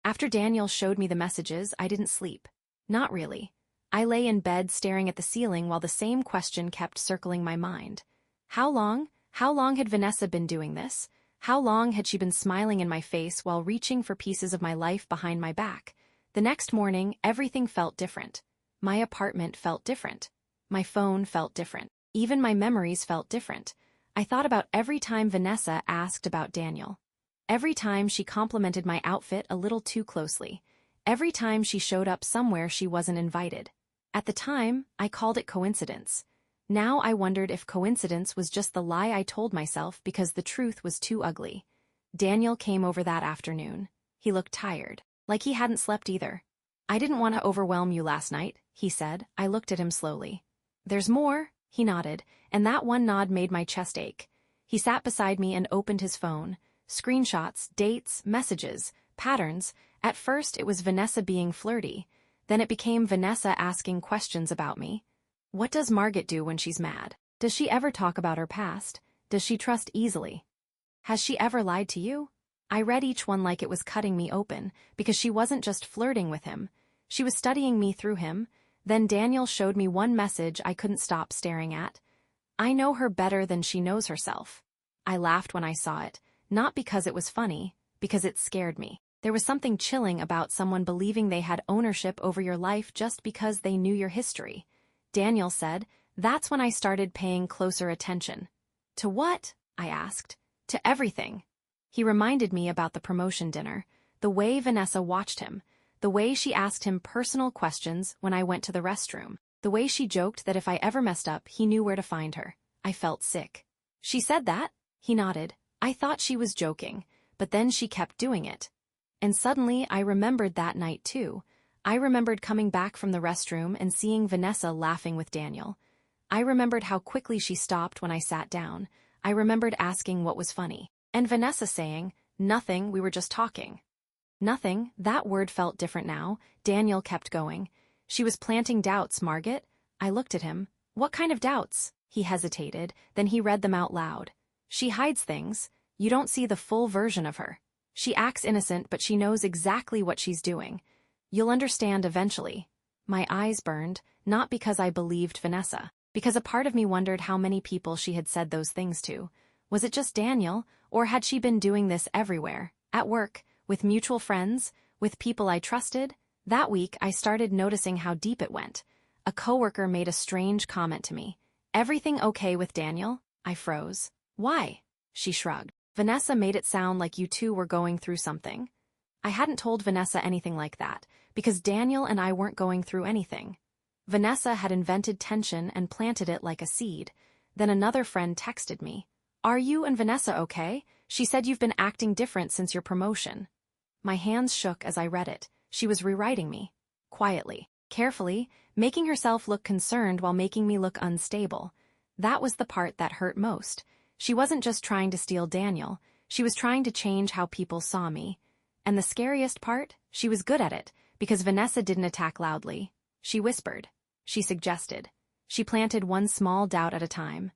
After Daniel showed me the messages, I didn't sleep. Not really. I lay in bed staring at the ceiling while the same question kept circling my mind. How long? How long had Vanessa been doing this? How long had she been smiling in my face while reaching for pieces of my life behind my back? The next morning, everything felt different. My apartment felt different. My phone felt different. Even my memories felt different. I thought about every time Vanessa asked about Daniel. Every time she complimented my outfit a little too closely. Every time she showed up somewhere she wasn't invited. At the time, I called it coincidence. Now I wondered if coincidence was just the lie I told myself because the truth was too ugly. Daniel came over that afternoon. He looked tired, like he hadn't slept either. "I didn't want to overwhelm you last night," he said. I looked at him slowly. "There's more," he nodded, and that one nod made my chest ache. He sat beside me and opened his phone. Screenshots, dates, messages, patterns. At first it was Vanessa being flirty. Then it became Vanessa asking questions about me. What does Margaret do when she's mad? Does she ever talk about her past? Does she trust easily? Has she ever lied to you? I read each one like it was cutting me open, because she wasn't just flirting with him. She was studying me through him. Then Daniel showed me one message I couldn't stop staring at. "I know her better than she knows herself." I laughed when I saw it, not because it was funny, because it scared me. There was something chilling about someone believing they had ownership over your life just because they knew your history. Daniel said, "That's when I started paying closer attention." "To what?" I asked. "To everything." He reminded me about the promotion dinner, the way Vanessa watched him, the way she asked him personal questions when I went to the restroom, the way she joked that if I ever messed up, he knew where to find her. I felt sick. "She said that?" He nodded. I thought she was joking, but then she kept doing it. And suddenly I remembered that night too. I remembered coming back from the restroom and seeing Vanessa laughing with Daniel. I remembered how quickly she stopped when I sat down. I remembered asking what was funny. And Vanessa saying, "Nothing, we were just talking." Nothing, that word felt different now. Daniel kept going. "She was planting doubts, Margaret." I looked at him. "What kind of doubts?" He hesitated, then he read them out loud. "She hides things. You don't see the full version of her. She acts innocent, but she knows exactly what she's doing. You'll understand eventually." My eyes burned, not because I believed Vanessa, because a part of me wondered how many people she had said those things to. Was it just Daniel, or had she been doing this everywhere? At work, with mutual friends, with people I trusted? That week, I started noticing how deep it went. A coworker made a strange comment to me. "Everything okay with Daniel?" I froze. "Why?" She shrugged. "Vanessa made it sound like you two were going through something." I hadn't told Vanessa anything like that, because Daniel and I weren't going through anything. Vanessa had invented tension and planted it like a seed. Then another friend texted me. "Are you and Vanessa okay? She said you've been acting different since your promotion." My hands shook as I read it. She was rewriting me. Quietly, carefully, making herself look concerned while making me look unstable. That was the part that hurt most. She wasn't just trying to steal Daniel, she was trying to change how people saw me. And the scariest part, she was good at it, because Vanessa didn't attack loudly. She whispered. She suggested. She planted one small doubt at a time.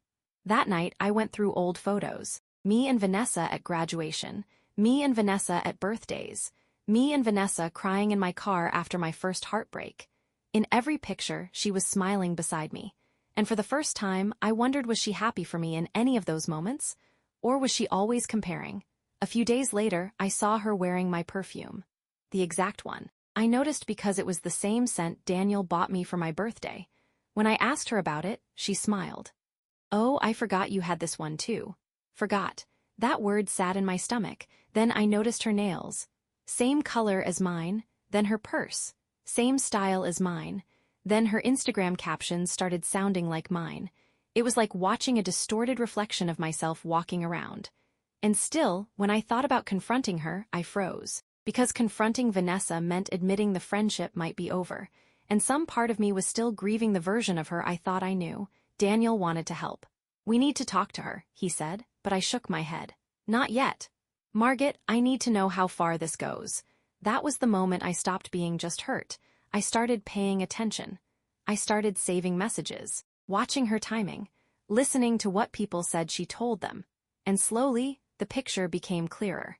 That night, I went through old photos. Me and Vanessa at graduation. Me and Vanessa at birthdays. Me and Vanessa crying in my car after my first heartbreak. In every picture, she was smiling beside me. And for the first time, I wondered, was she happy for me in any of those moments? Or was she always comparing? A few days later, I saw her wearing my perfume. The exact one. I noticed because it was the same scent Daniel bought me for my birthday. When I asked her about it, she smiled. "Oh, I forgot you had this one too." Forgot. That word sat in my stomach. Then I noticed her nails. Same color as mine, then her purse. Same style as mine. Then her Instagram captions started sounding like mine. It was like watching a distorted reflection of myself walking around. And still, when I thought about confronting her, I froze. Because confronting Vanessa meant admitting the friendship might be over. And some part of me was still grieving the version of her I thought I knew. Daniel wanted to help. "We need to talk to her," he said, but I shook my head. "Not yet. Margaret, I need to know how far this goes." That was the moment I stopped being just hurt. I started paying attention. I started saving messages, watching her timing, listening to what people said she told them. And slowly, the picture became clearer.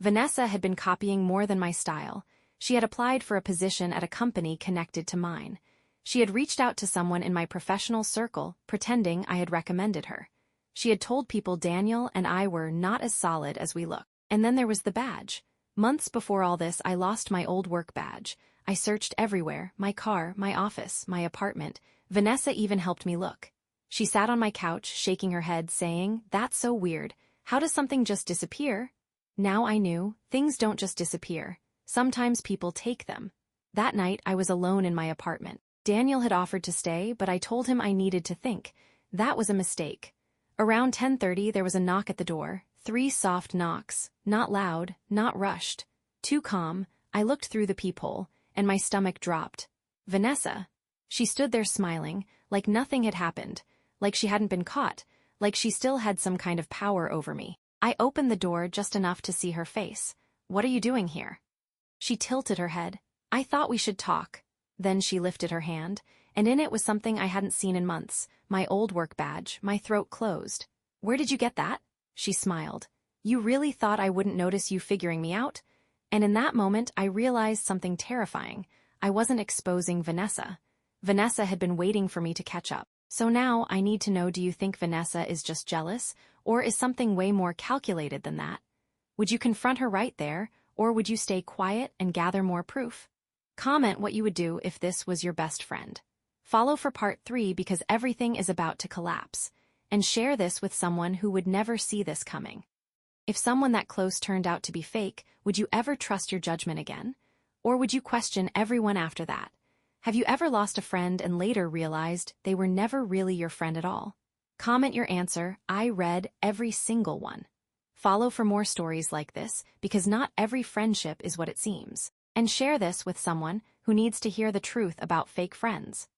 Vanessa had been copying more than my style. She had applied for a position at a company connected to mine. She had reached out to someone in my professional circle, pretending I had recommended her. She had told people Daniel and I were not as solid as we looked. And then there was the badge. Months before all this, I lost my old work badge. I searched everywhere, my car, my office, my apartment. Vanessa even helped me look. She sat on my couch, shaking her head, saying, "That's so weird. How does something just disappear?" Now I knew, things don't just disappear. Sometimes people take them. That night, I was alone in my apartment. Daniel had offered to stay, but I told him I needed to think. That was a mistake. Around 10:30, there was a knock at the door. 3 soft knocks, not loud, not rushed. Too calm, I looked through the peephole, and my stomach dropped. Vanessa. She stood there smiling, like nothing had happened, like she hadn't been caught, like she still had some kind of power over me. I opened the door just enough to see her face. "What are you doing here?" She tilted her head. "I thought we should talk." Then she lifted her hand, and in it was something I hadn't seen in months, my old work badge. My throat closed. "Where did you get that?" She smiled. "You really thought I wouldn't notice you figuring me out?" And in that moment, I realized something terrifying. I wasn't exposing Vanessa. Vanessa had been waiting for me to catch up. So now, I need to know, do you think Vanessa is just jealous, or is something way more calculated than that? Would you confront her right there, or would you stay quiet and gather more proof? Comment what you would do if this was your best friend. Follow for part 3 because everything is about to collapse. And share this with someone who would never see this coming. If someone that close turned out to be fake, would you ever trust your judgment again? Or would you question everyone after that? Have you ever lost a friend and later realized they were never really your friend at all? Comment your answer. I read every single one. Follow for more stories like this because not every friendship is what it seems. And share this with someone who needs to hear the truth about fake friends.